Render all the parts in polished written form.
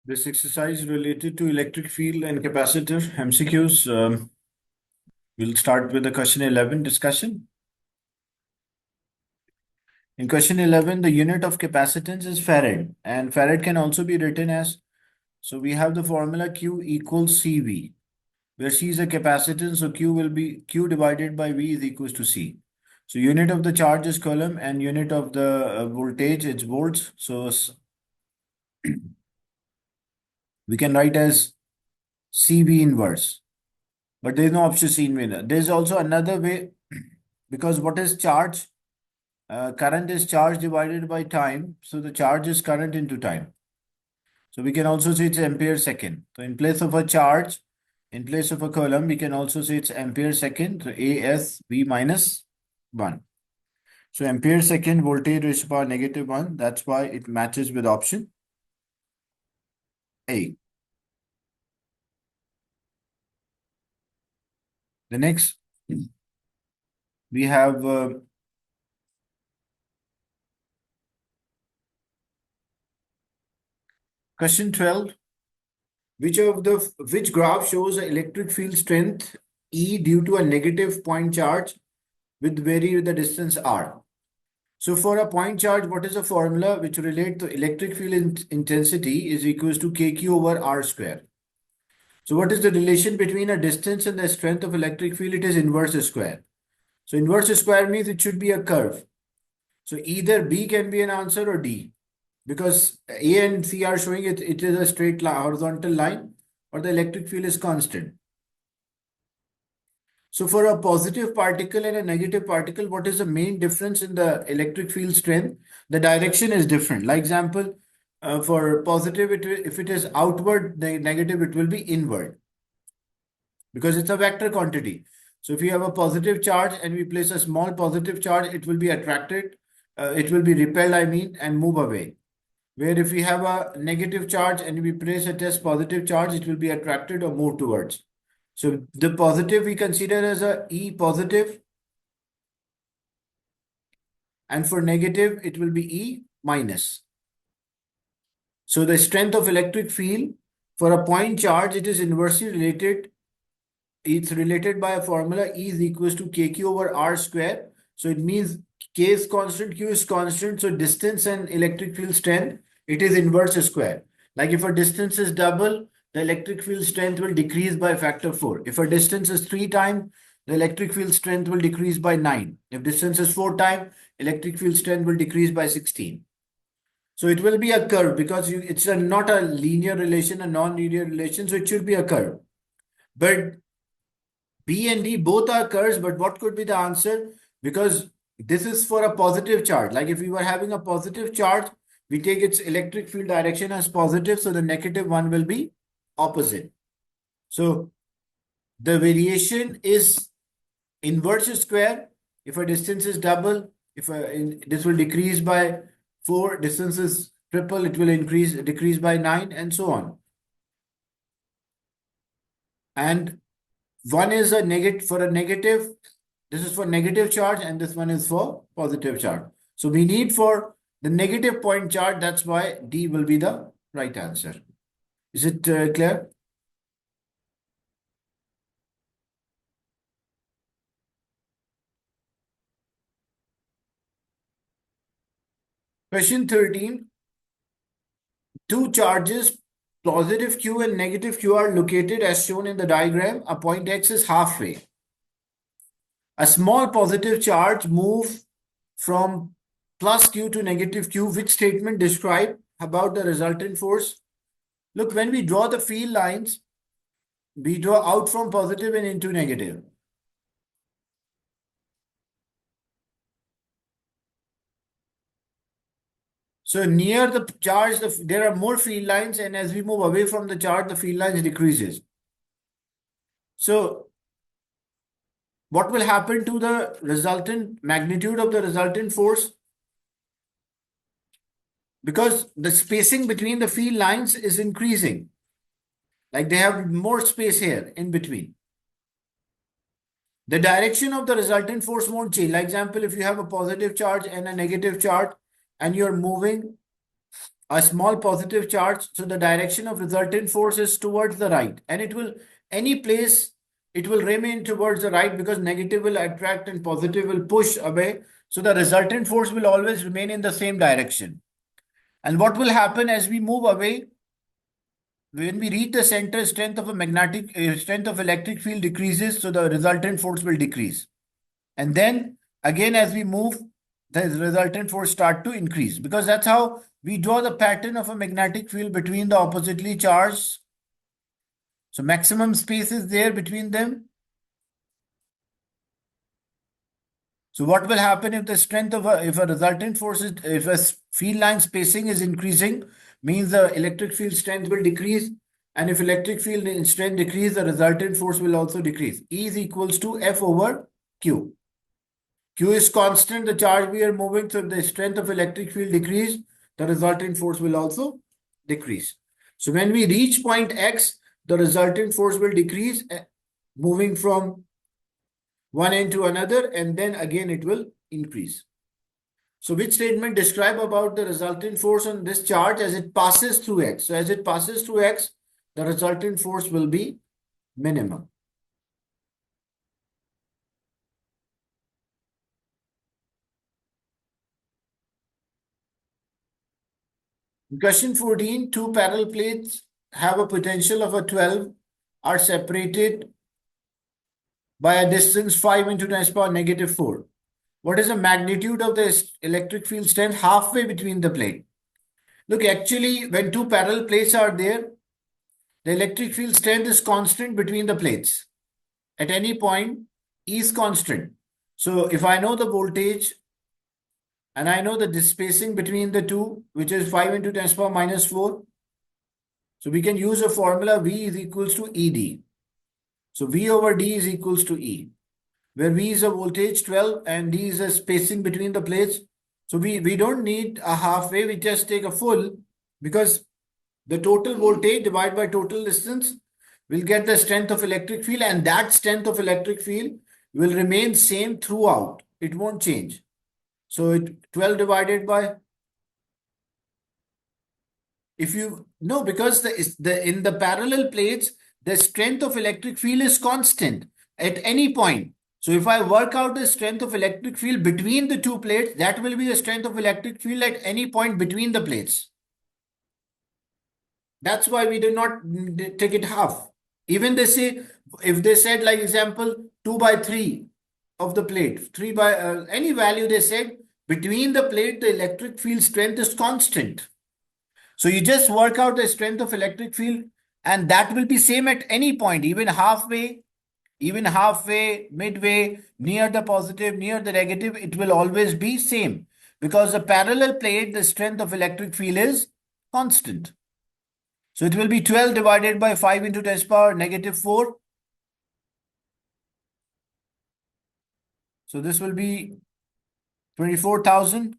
This exercise related to electric field and capacitor MCQs. We'll start with the question 11 discussion. In question 11, the unit of capacitance is farad, and farad can also be written as, so we have the formula Q equals CV, where C is a capacitance, so Q will be Q divided by V is equals to C. So unit of the charge is coulomb and unit of the voltage it's volts. So we can write as CV inverse. But there is no option C inverse. There is also another way because what is charge? Current is charge divided by time. So the charge is current into time. So we can also say it's ampere second. So in place of a charge, in place of a coulomb, we can also say it's ampere second. So AS V minus 1. So ampere second voltage raised to power -1. That's why it matches with option A. The next, we have question 12. Which graph shows an electric field strength E due to a negative point charge with vary with the distance R? So for a point charge, what is the formula which relate to electric field intensity is equals to KQ over R square. So what is the relation between a distance and the strength of electric field? It is inverse square. So inverse square means it should be a curve. So either B can be an answer or D, because A and C are showing it is a straight line, horizontal line, or the electric field is constant. So for a positive particle and a negative particle, what is the main difference in the electric field strength? The direction is different. Like example, for positive, if it is outward, the negative, it will be inward because it's a vector quantity. So if you have a positive charge and we place a small positive charge, it will be attracted, it will be repelled, I mean, and move away. Where if we have a negative charge and we place a test positive charge, it will be attracted or move towards. So the positive we consider as a E positive, and for negative, it will be E minus. So the strength of electric field for a point charge, it is inversely related. It's related by a formula E is equals to KQ over R square. So it means K is constant, Q is constant. So distance and electric field strength, it is inverse square. Like if a distance is double, the electric field strength will decrease by factor 4. If a distance is 3 times, the electric field strength will decrease by 9. If distance is 4 times, electric field strength will decrease by 16. So it will be a curve because it's not a linear relation, a non-linear relation. So it should be a curve. But B and D both are curves, but what could be the answer? Because this is for a positive charge. Like if we were having a positive charge, we take its electric field direction as positive, so the negative one will be opposite. So the variation is inverse square. If a distance is double, this will decrease by 4, distance is triple, it will decrease by 9, and so on. And one is a negative for a negative. This is for negative charge, and this one is for positive charge. So we need for the negative point charge. That's why D will be the right answer. Is it clear? Question 13. Two charges, positive Q and negative Q, are located as shown in the diagram. A point X is halfway. A small positive charge move from plus Q to negative Q. Which statement describe about the resultant force? Look, when we draw the field lines, we draw out from positive and into negative. So near the charge, there are more field lines, and as we move away from the charge, the field lines decreases. So what will happen to the resultant magnitude of the resultant force? Because the spacing between the field lines is increasing. Like they have more space here in between. The direction of the resultant force won't change. Like example, if you have a positive charge and a negative charge and you're moving a small positive charge, so the direction of resultant force is towards the right, and it will, any place it will remain towards the right, because negative will attract and positive will push away. So the resultant force will always remain in the same direction. And what will happen as we move away, when we reach the center, strength of electric field decreases, so the resultant force will decrease. And then again, as we move, the resultant force start to increase, because that's how we draw the pattern of a magnetic field between the oppositely charged. So maximum space is there between them. So what will happen if the strength of if a resultant force is, if a field line spacing is increasing, means the electric field strength will decrease. And if electric field strength decrease, the resultant force will also decrease. E is equals to F over Q. Q is constant, the charge we are moving, so if the strength of electric field decrease, the resultant force will also decrease. So when we reach point X, the resultant force will decrease, moving from one end to another, and then again it will increase. So which statement describe about the resultant force on this charge as it passes through X? So as it passes through X, the resultant force will be minimum. In question 14, two parallel plates have a potential of a 12, are separated by a distance 5 into 10 power negative 4. What is the magnitude of the electric field strength halfway between the plate? Look, actually, when two parallel plates are there, the electric field strength is constant between the plates. At any point, E is constant. So if I know the voltage and I know the spacing between the two, which is 5 into 10 power minus 4, so we can use a formula V is equals to ED. So V over D is equals to E, where V is a voltage 12 and D is a spacing between the plates. So we don't need a halfway, we just take a full, because the total voltage divided by total distance will get the strength of electric field, and that strength of electric field will remain same throughout. It won't change. So 12 divided by, if you no, because the in the parallel plates, the strength of electric field is constant at any point. So if I work out the strength of electric field between the two plates, that will be the strength of electric field at any point between the plates. That's why we did not take it half. Even they say, if they said, like example, 2 by 3 of the plate, 3 by any value, they said between the plate, the electric field strength is constant. So you just work out the strength of electric field, and that will be same at any point, even halfway, midway, near the positive, near the negative, it will always be same, because the parallel plate, the strength of electric field is constant. So it will be 12 divided by 5 into 10 power negative 4. So this will be 24,000.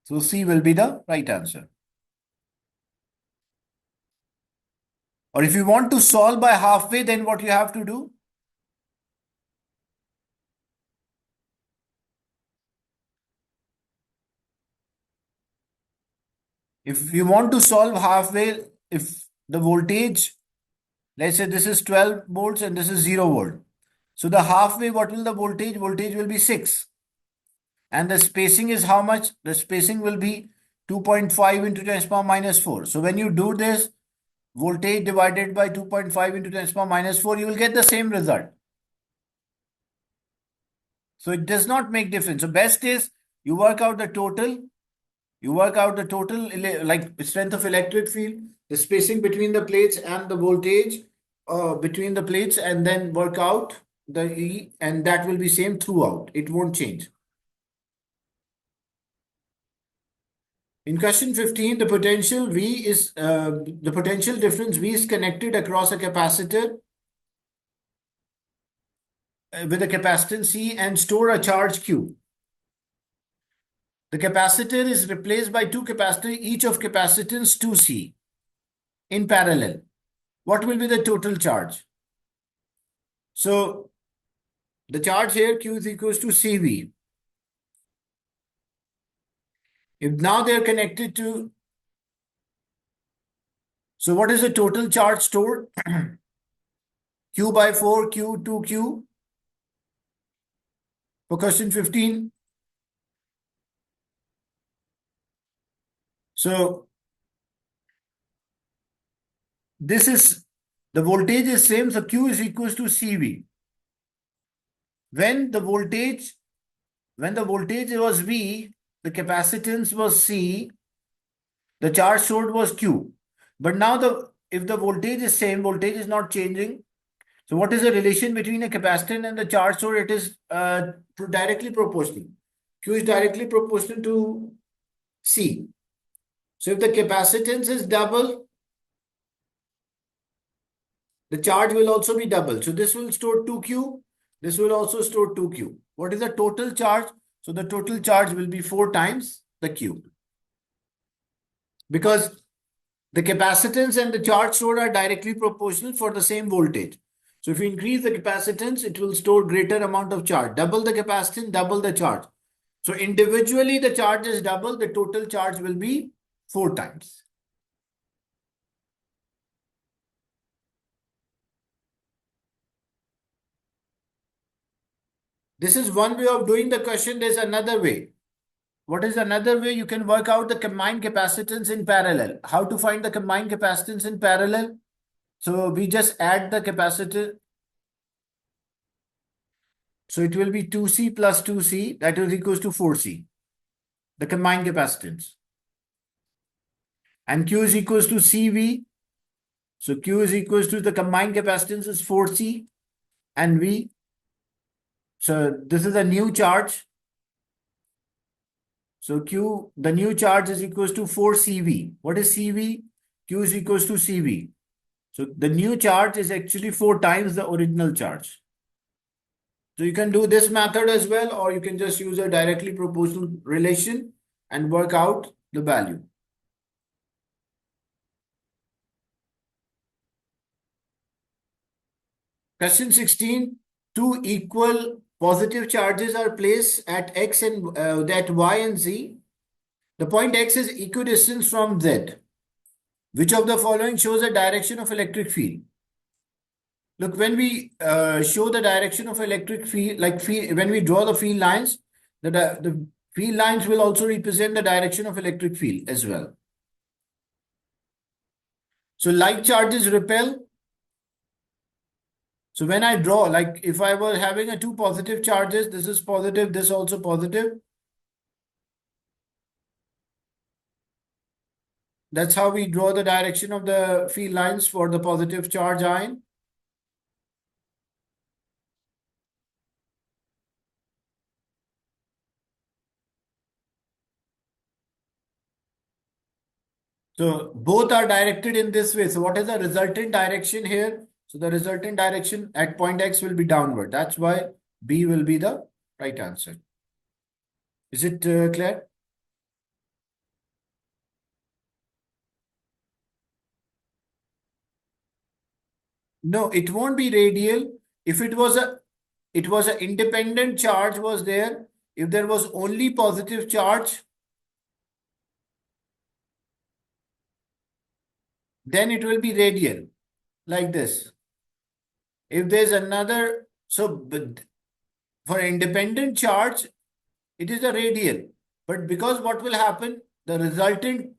So C will be the right answer. Or if you want to solve by halfway, then what you have to do? If you want to solve halfway, if the voltage, let's say this is 12 volts and this is 0 volt. So the halfway, what will the voltage? Voltage will be 6. And the spacing is how much? The spacing will be 2.5 into 10 power minus 4. So when you do this, voltage divided by 2.5 into 10 power minus 4, you will get the same result. So it does not make difference. So best is you work out the total. You work out the total, like strength of electric field, the spacing between the plates, and the voltage between the plates, and then work out the E, and that will be same throughout. It won't change. In question 15, the potential V is the potential difference V is connected across a capacitor with a capacitance C and store a charge Q. The capacitor is replaced by two capacitors, each of capacitance 2C in parallel. What will be the total charge? So the charge here Q is equals to CV. If now they're connected to, so what is the total charge stored? Q by 4, Q 2Q for question 15. So this is, the voltage is same, so Q is equals to CV. When the voltage, was V, the capacitance was C, the charge stored was Q. But now if the voltage is same, voltage is not changing. So what is the relation between a capacitor and the charge stored? It is directly proportional. Q is directly proportional to C. So if the capacitance is double, the charge will also be double. So this will store 2Q. This will also store 2Q. What is the total charge? So the total charge will be 4 times the Q. Because the capacitance and the charge stored are directly proportional for the same voltage. So if you increase the capacitance, it will store greater amount of charge. Double the capacitance, double the charge. So individually, the charge is double. The total charge will be 4 times. This is one way of doing the question. There's another way. What is another way? You can work out the combined capacitance in parallel. How to find the combined capacitance in parallel? So we just add the capacitor. So it will be 2C plus 2C, that is equals to 4C, the combined capacitance. And Q is equals to CV. So Q is equals to the combined capacitance is 4C and V. So this is a new charge. So Q, the new charge is equals to 4CV. What is CV? Q is equals to CV. So the new charge is actually 4 times the original charge. So you can do this method as well, or you can just use a directly proportional relation and work out the value. Question 16, two equal positive charges are placed at X and at Y and Z. The point X is equidistant from Z. Which of the following shows the direction of electric field? Look, when we show the direction of electric field, when we draw the field lines, the field lines will also represent the direction of electric field as well. So like charges repel. So when I draw, like if I were having a two positive charges, this is positive, this also positive. That's how we draw the direction of the field lines for the positive charge ion. So both are directed in this way. So what is the resultant direction here? So the resultant direction at point X will be downward. That's why B will be the right answer. Is it clear? No, it won't be radial. If it was an independent charge was there. If there was only positive charge, then it will be radial like this. If there's another, but for independent charge, it is a radial. But because what will happen, the resultant,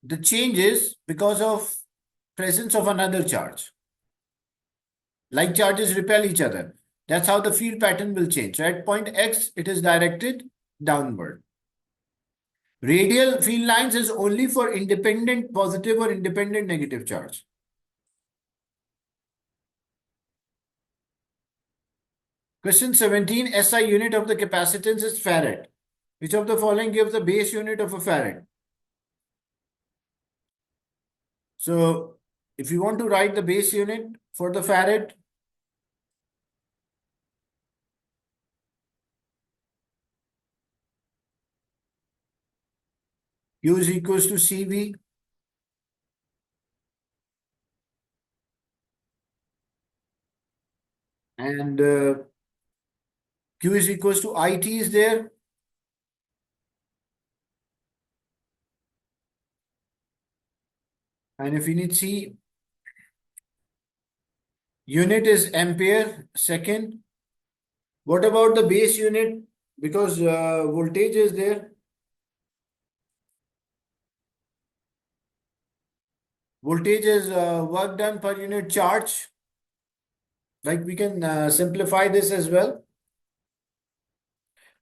the changes because of presence of another charge. Like charges repel each other. That's how the field pattern will change. So at point X, it is directed downward. Radial field lines is only for independent positive or independent negative charge. Question 17, SI unit of the capacitance is farad. Which of the following gives the base unit of a farad? So if you want to write the base unit for the farad, Q is equals to CV. And Q is equals to IT is there. And if we need C, unit is ampere second. What about the base unit? Because voltage is there. Voltage is work done per unit charge. Like we can simplify this as well.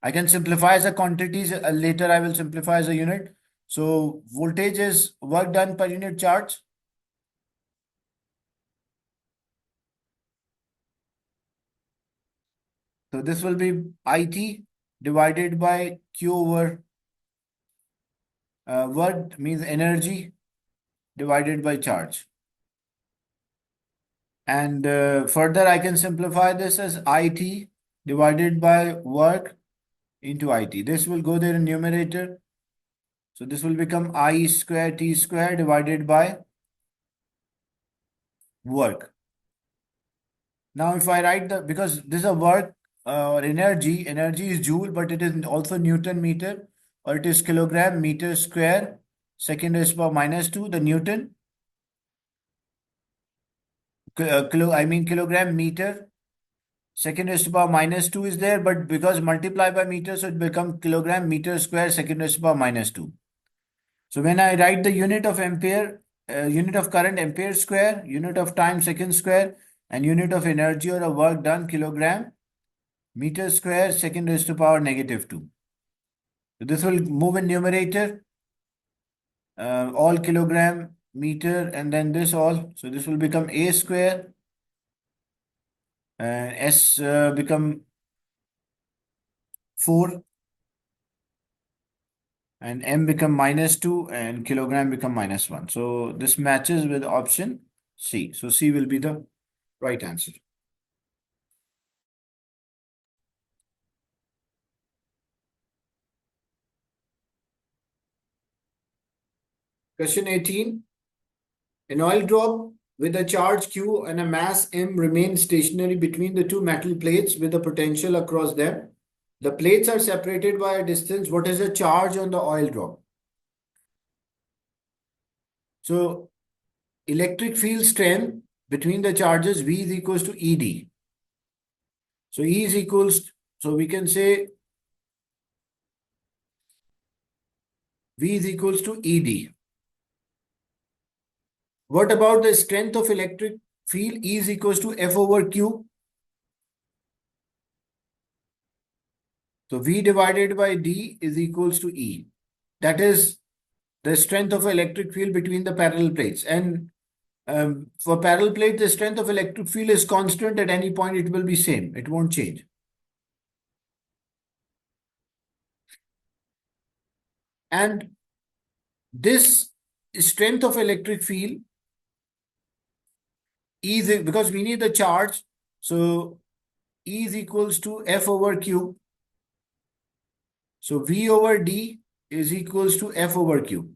I can simplify as a quantities. Later I will simplify as a unit. So voltage is work done per unit charge. So this will be IT divided by Q over work means energy divided by charge. And further I can simplify this as IT divided by work into IT. This will go there in numerator. So this will become I square T square divided by work. Now if I write because this is a work or energy is joule, but it is also Newton meter, or it is kilogram meter square, second raised to power minus 2, the Newton, kilogram meter, second raised to power minus 2 is there, but because multiply by meter, so it becomes kilogram meter square, second raised to power minus 2. So when I write the unit of ampere, unit of current ampere square, unit of time second square, and unit of energy or a work done kilogram meter square second raised to power negative 2. So this will move in numerator, all kilogram meter, and then this all. So this will become a square, and s become 4, and m become minus 2, and kilogram become minus 1. So this matches with option C. So C will be the right answer. Question 18. An oil drop with a charge Q and a mass M remains stationary between the two metal plates with a potential across them. The plates are separated by a distance. What is the charge on the oil drop? So electric field strength between the charges V is equals to ED. So E is equals, so we can say V is equals to ED. What about the strength of electric field? E is equals to F over Q. So V divided by D is equals to E. That is the strength of electric field between the parallel plates. And for parallel plate, the strength of electric field is constant at any point. It will be same. It won't change. And this strength of electric field is because we need the charge. So E is equals to F over Q. So V over D is equals to F over Q.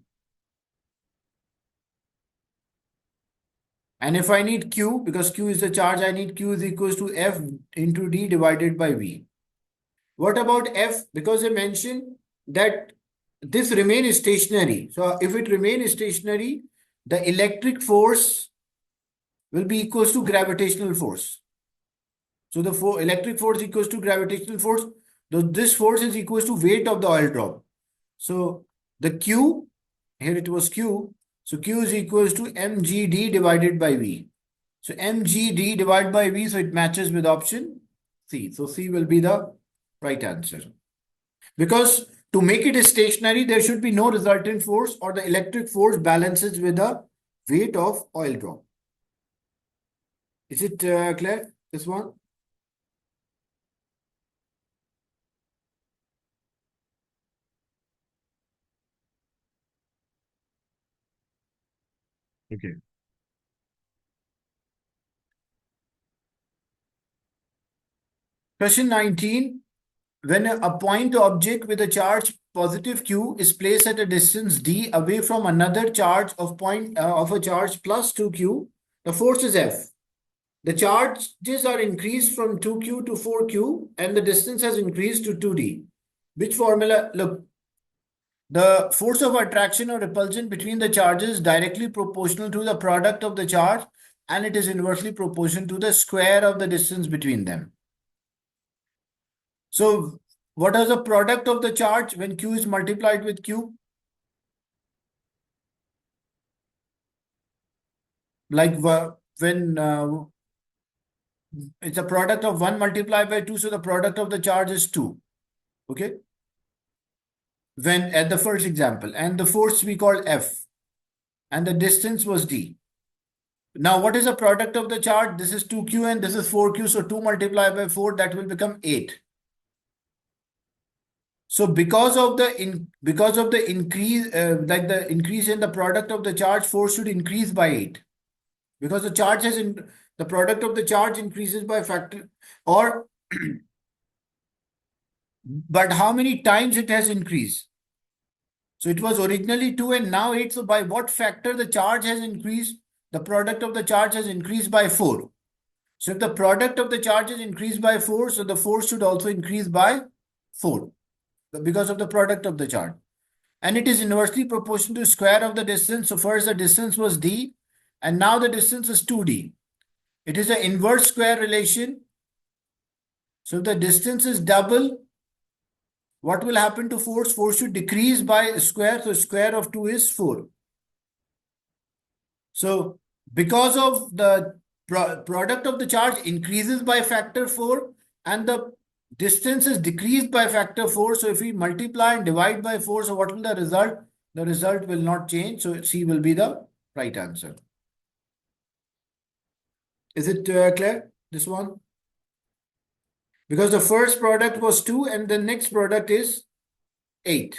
And if I need Q, because Q is the charge, I need Q is equals to F into D divided by V. What about F? Because I mentioned that this remains stationary. So if it remains stationary, the electric force will be equals to gravitational force. So the electric force equals to gravitational force. This force is equals to weight of the oil drop. So the Q, here it was Q. So Q is equals to mgd divided by V. So mgd divided by V, so it matches with option C. So C will be the right answer. Because to make it stationary, there should be no resultant force, or the electric force balances with the weight of oil drop. Is it clear, this one? Okay. Question 19. When a point object with a charge positive Q is placed at a distance d away from another charge of a charge plus 2Q, the force is F. The charges are increased from 2Q to 4Q and the distance has increased to 2D. Which formula? Look, The force of attraction or repulsion between the charges is directly proportional to the product of the charge, and it is inversely proportional to the square of the distance between them. So what is the product of the charge when Q is multiplied with Q? Like when it's a product of 1 multiplied by 2, so the product of the charge is 2. Okay? When at the first example, and the force we call F, and the distance was D. Now, what is the product of the charge? This is 2Q and this is 4Q. So 2 multiplied by 4, that will become 8. So because of the increase, like the increase in the product of the charge, force should increase by 8. Because the charge has the product of the charge increases by factor, or but how many times it has increased? So it was originally 2 and now 8. So by what factor the charge has increased? The product of the charge has increased by 4. So if the product of the charge is increased by 4, so the force should also increase by 4 because of the product of the charge. And it is inversely proportional to square of the distance. So first the distance was d, and now the distance is 2d. It is an inverse square relation. So if the distance is double, what will happen to force? Force should decrease by square. So square of 2 is 4. So because of the product of the charge increases by factor 4 and the distance is decreased by factor 4. So if we multiply and divide by 4, so what will the result? The result will not change. So C will be the right answer. Is it clear? This one? Because the first product was 2 and the next product is 8.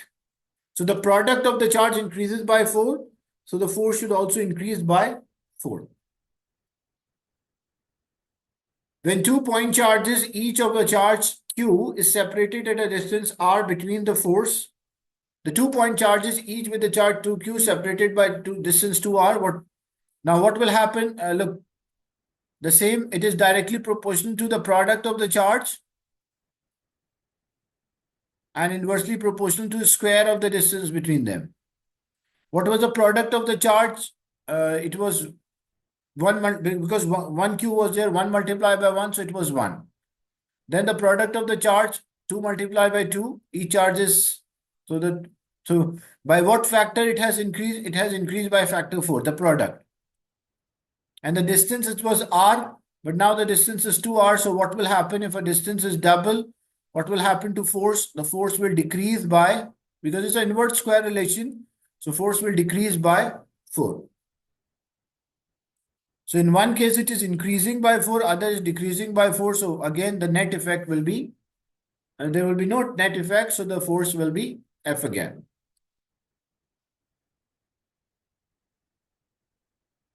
So the product of the charge increases by 4. So the force should also increase by 4. When 2 point charges, each of the charge Q is separated at a distance r between the force. The 2 point charges, each with the charge 2Q separated by distance 2r. What will happen? Look, the same, it is directly proportional to the product of the charge and inversely proportional to the square of the distance between them. What was the product of the charge? It was 1 because 1Q was there, 1 multiplied by 1, so it was 1. Then the product of the charge, 2 multiplied by 2, each charge is, so by what factor it has increased? It has increased by factor 4, the product. And the distance, it was r, but now the distance is 2r. So what will happen if a distance is double? What will happen to force? The force will decrease by, because it's an inverse square relation, so force will decrease by 4. So in one case it is increasing by 4, other is decreasing by 4. So again the net effect will be, there will be no net effect, so the force will be F again.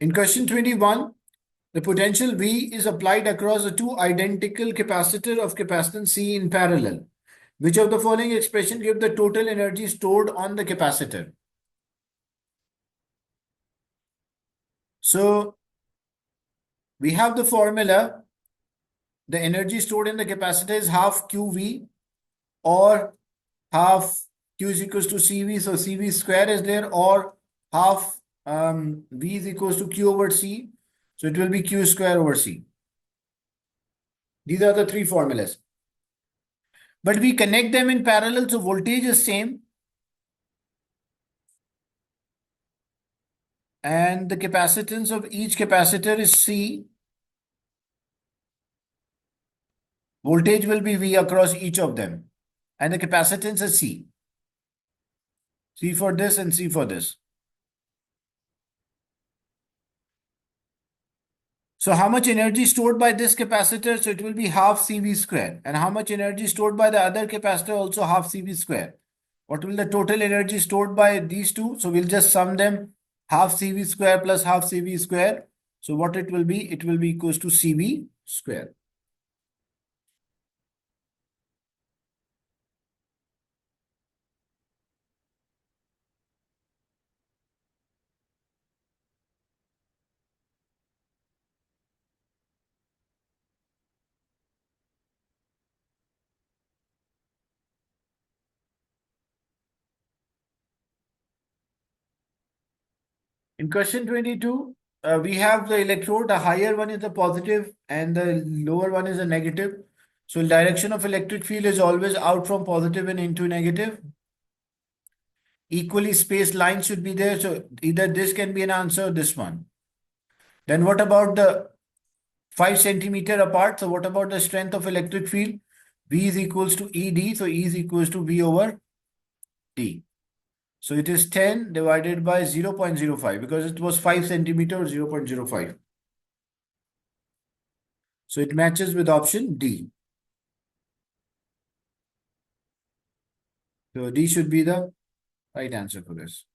In question 21, the potential V is applied across the two identical capacitors of capacitance C in parallel. Which of the following expression give the total energy stored on the capacitor? So we have the formula. The energy stored in the capacitor is half QV, or half Q is equals to CV. So CV square is there, or half V is equals to Q over C. So it will be Q square over C. These are the three formulas. But we connect them in parallel, so voltage is same. And the capacitance of each capacitor is C. Voltage will be V across each of them. And the capacitance is C. C for this and C for this. So how much energy stored by this capacitor? So it will be half CV square. And how much energy stored by the other capacitor? Also half CV square. What will the total energy stored by these two? So we'll just sum them. Half CV square plus half CV square. So what it will be? It will be equals to CV square. In question 22, we have the electrode. The higher one is the positive and the lower one is the negative. So direction of electric field is always out from positive and into negative. Equally spaced lines should be there. So either this can be an answer or this one. Then what about the 5 centimeter apart? So what about the strength of electric field? V is equals to ED. So E is equals to V over D. So it is 10 divided by 0.05 because it was 5 centimeter or 0.05. So it matches with option D. So D should be the right answer for this.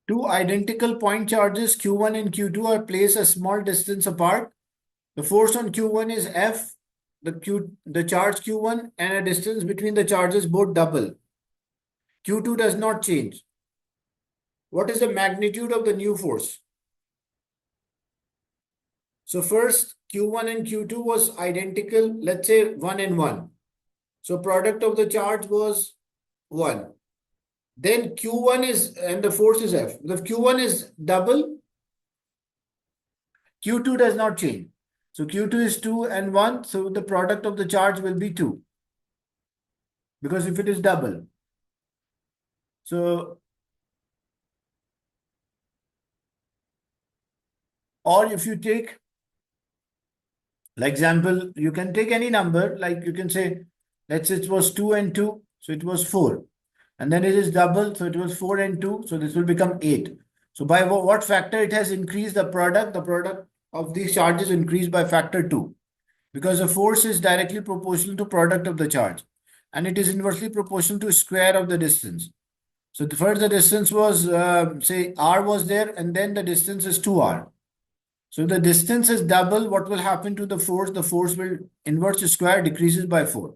Two identical point charges Q1 and Q2 are placed a small distance apart. The force on Q1 is F, the charge Q1 and a distance between the charges both double. Q2 does not change. What is the magnitude of the new force? So first Q1 and Q2 was identical, let's say 1 and 1. So product of the charge was 1. Then Q1 is, and the force is F. The Q1 is double, Q2 does not change. So Q2 is 2 and 1. So the product of the charge will be 2. Because if it is double. So, or if you take, like example, you can take any number, like you can say, let's say it was 2 and 2. So it was 4. And then it is double. So it was 4 and 2. So this will become 8. So by what factor it has increased the product? The product of these charges increased by factor 2. Because the force is directly proportional to product of the charge. And it is inversely proportional to square of the distance. So the first the distance was, say R was there and then the distance is 2R. So if the distance is double, what will happen to the force? The force will inverse square decreases by 4.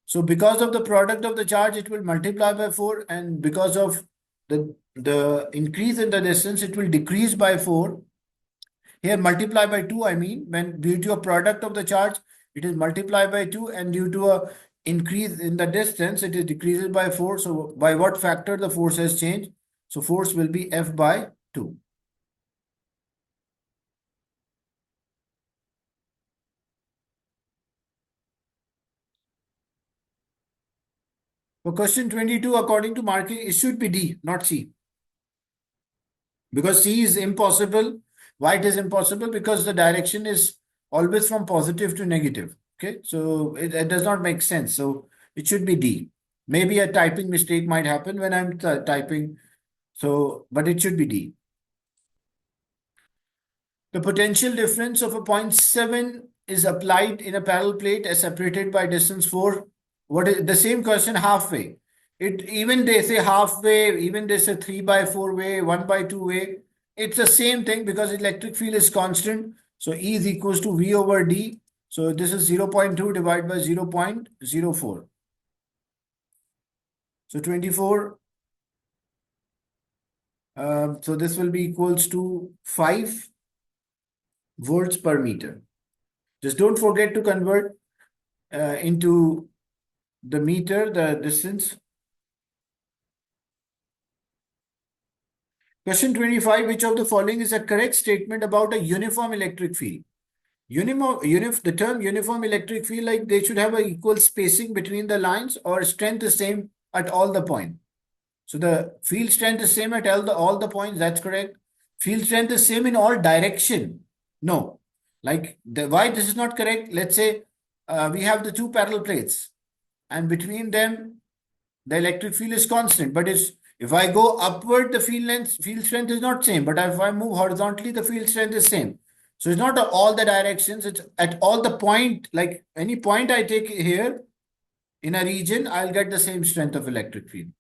So because of the product of the charge, it will multiply by 4 and because of the increase in the distance, it will decrease by 4. Here multiply by 2, I mean, when due to a product of the charge, it is multiplied by 2 and due to a increase in the distance, it is decreases by 4. So by what factor the force has changed? So force will be F by 2. For question 22, according to marking, it should be D, not C. Because C is impossible. Why it is impossible? Because the direction is always from positive to negative. Okay, so it does not make sense. So it should be D. Maybe a typing mistake might happen when I'm typing. So, but it should be D. The potential difference of a 0.7 is applied in a parallel plate as separated by distance 4. What is the same question halfway? It even they say halfway, even they say 3 by 4 way, 1 by 2 way. It's the same thing because electric field is constant. So E is equals to V over D. So this is 0.2 divided by 0.04. So 24. So this will be equals to 5 volts per meter. Just don't forget to convert into the meter, the distance. Question 25, which of the following is a correct statement about a uniform electric field? The term uniform electric field, like they should have an equal spacing between the lines or strength is same at all the points. So the field strength is same at all the points, that's correct. Field strength is same in all direction. No. Like why this is not correct? Let's say we have the two parallel plates and between them the electric field is constant. But if I go upward, the field strength is not same. But if I move horizontally, the field strength is same. So it's not all the directions, it's at all the point, like any point I take here in a region, I'll get the same strength of electric field.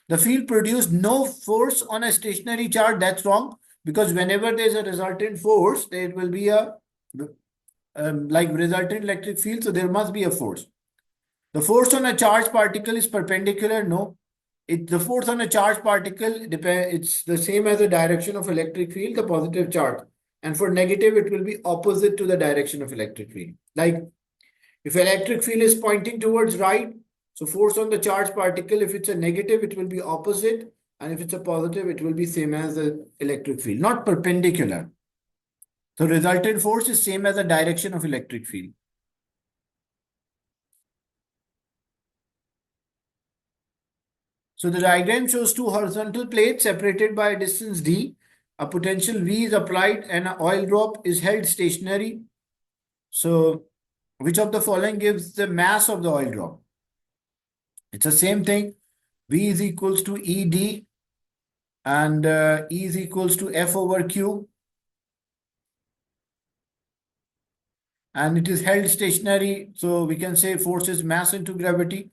The field produced no force on a stationary charge. That's wrong because whenever there's a resultant force, there will be a like resultant electric field. So there must be a force. The force on a charged particle is perpendicular. No, the force on a charged particle it's the same as the direction of electric field, the positive charge. And for negative, it will be opposite to the direction of electric field. Like if electric field is pointing towards right, so force on the charged particle, if it's a negative, it will be opposite. And if it's a positive, it will be same as the electric field, not perpendicular. So resultant force is same as the direction of electric field. So the diagram shows two horizontal plates separated by a distance d. A potential V is applied and an oil drop is held stationary. So which of the following gives the mass of the oil drop? It's the same thing. V is equals to ED and E is equals to F over Q, and it is held stationary. So we can say force is mass into gravity.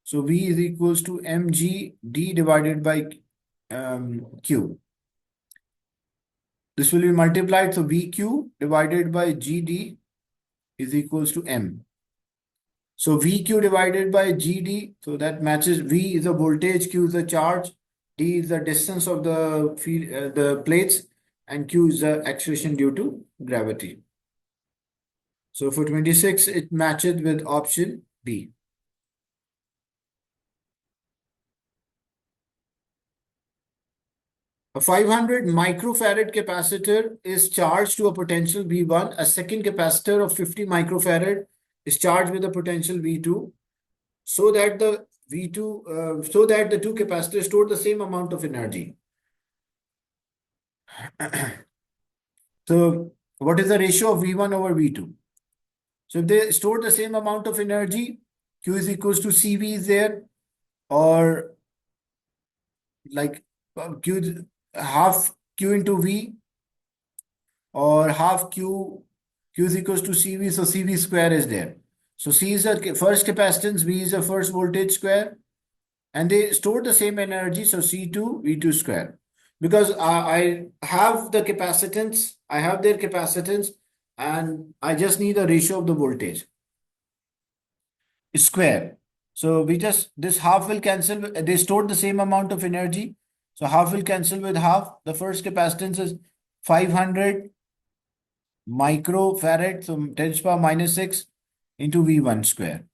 So V is equals to mg d divided by Q. This will be multiplied. So VQ divided by GD is equals to M. So VQ divided by GD, so that matches. V is the voltage, Q is the charge, D is the distance of the field, the plates, and Q is the acceleration due to gravity. So for 26, it matches with option B. A 500 microfarad capacitor is charged to a potential V1. A second capacitor of 50 microfarad is charged with a potential V2, so that the two capacitors store the same amount of energy. So what is the ratio of V1 over V2? So if they store the same amount of energy, Q is equals to CV is there, or like Q half Q into V, or half Q is equals to CV, so CV square is there. So C is the first capacitance, V is the first voltage square, and they store the same energy, so C2 V2 square. Because I have the capacitance, I have their capacitance, and I just need a ratio of the voltage square. So we just, this half will cancel, they stored the same amount of energy. So half will cancel with half. The first capacitance is 500 microfarad, so 10 to the power minus 6 into V1 square.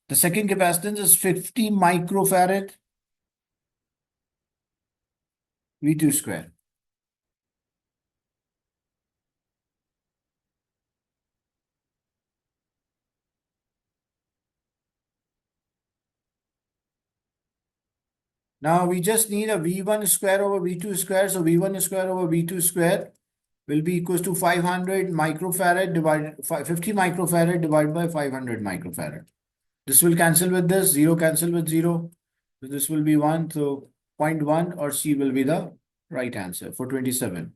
The second capacitance is 50 microfarad V2 square. Now we just need a V1 square over V2 square. So V1 square over V2 square will be equals to 500 microfarad divided 50 microfarad divided by 500 microfarad. This will cancel with this, 0 cancel with 0. So this will be 1. So 0.1 or C will be the right answer for 27.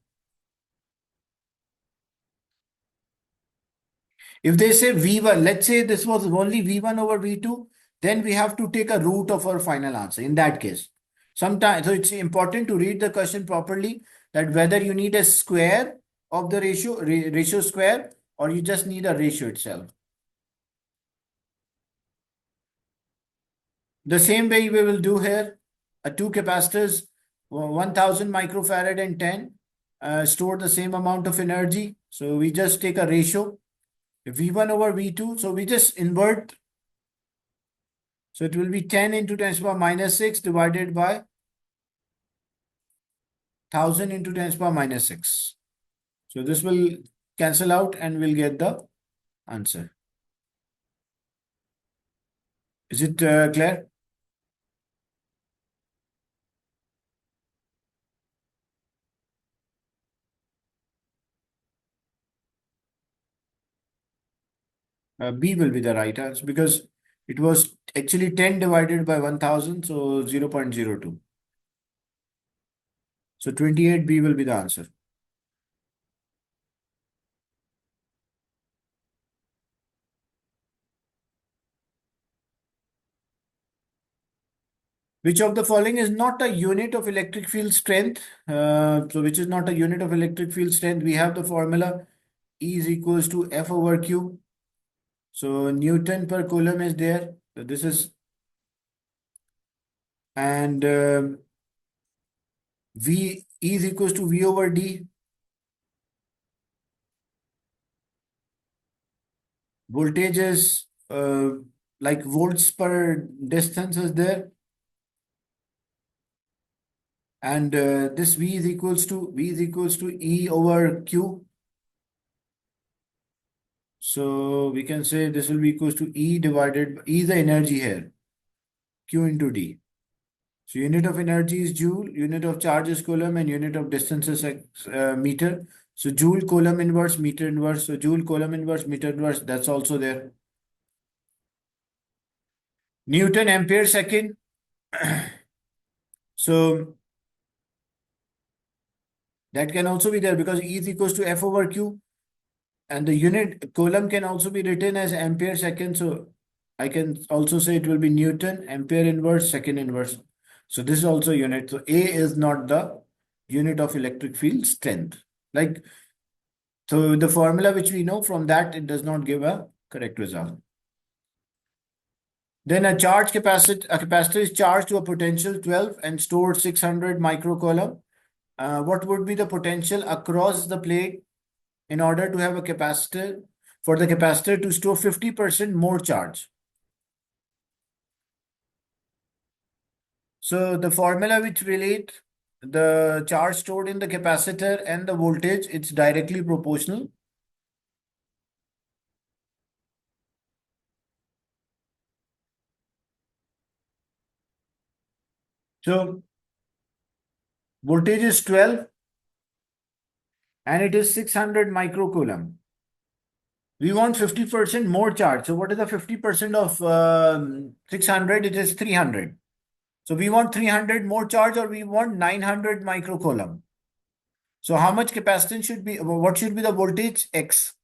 If they say V1, let's say this was only V1 over V2, then we have to take a root of our final answer in that case. Sometimes, so it's important to read the question properly, that whether you need a square of the ratio square, or you just need a ratio itself. The same way we will do here, two capacitors, 1000 microfarad and 10, store the same amount of energy. So we just take a ratio, V1 over V2. So we just invert. So it will be 10 into 10 to the power minus 6 divided by 1000 into 10 to the power minus 6. So this will cancel out and we'll get the answer. Is it clear? B will be the right answer because it was actually 10 divided by 1000, so 0.02. So 28B will be the answer. Which of the following is not a unit of electric field strength? So which is not a unit of electric field strength? We have the formula E is equals to F over Q. So Newton per coulomb is there. So this is, and V E is equals to V over D. Voltage is like volts per distance is there. And this V is equals to E over Q. So we can say this will be equals to E divided by E, the energy here, Q into D. So unit of energy is joule, unit of charge is coulomb, and unit of distance is meter. So joule, coulomb inverse, meter inverse. So joule, coulomb inverse, meter inverse, that's also there. Newton, ampere, second. So that can also be there because E is equals to F over Q. And the unit coulomb can also be written as ampere second. So I can also say it will be Newton, ampere inverse, second inverse. So this is also unit. So A is not the unit of electric field strength. Like, so the formula which we know from that, it does not give a correct result. Then a capacitor is charged to a potential 12 and stored 600 microcoulomb. What would be the potential across the plate in order to have a capacitor, for the capacitor to store 50% more charge? So the formula which relate the charge stored in the capacitor and the voltage, it's directly proportional. So voltage is 12 and it is 600 microcoulomb. We want 50% more charge. So what is the 50% of 600? It is 300. So we want 300 more charge, or we want 900 microcoulomb. So how much capacitance should be, what should be the voltage? X.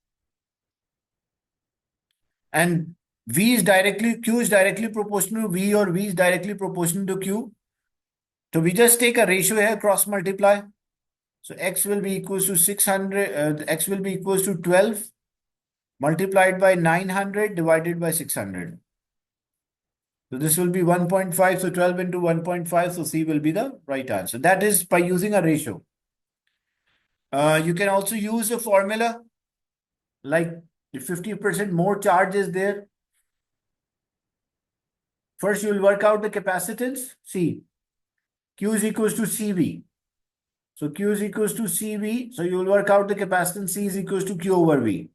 And Q is directly proportional to V, or V is directly proportional to Q. So we just take a ratio here, cross multiply. So X will be equals to 600, X will be equals to 12 multiplied by 900 divided by 600. So this will be 1.5. So 12 into 1.5. So C will be the right answer. That is by using a ratio. You can also use a formula like if 50% more charge is there. First, you will work out the capacitance. C. Q is equals to CV. So Q is equals to CV. So you will work out the capacitance. C is equals to Q over V.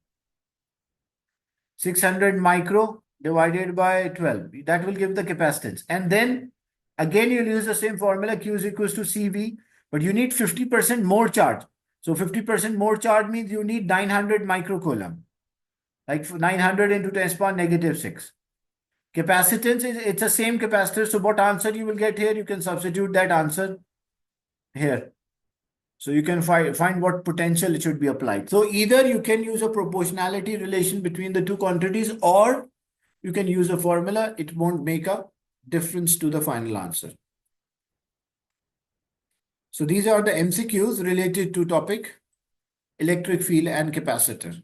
600 micro divided by 12. That will give the capacitance. And then again, you'll use the same formula. Q is equals to CV. But you need 50% more charge. So 50% more charge means you need 900 microcoulomb. Like 900 into 10 to the power negative 6. Capacitance is, it's the same capacitor. So what answer you will get here? You can substitute that answer here. So you can find what potential it should be applied. So either you can use a proportionality relation between the two quantities, or you can use a formula. It won't make a difference to the final answer. So these are the MCQs related to topic electric field and capacitor.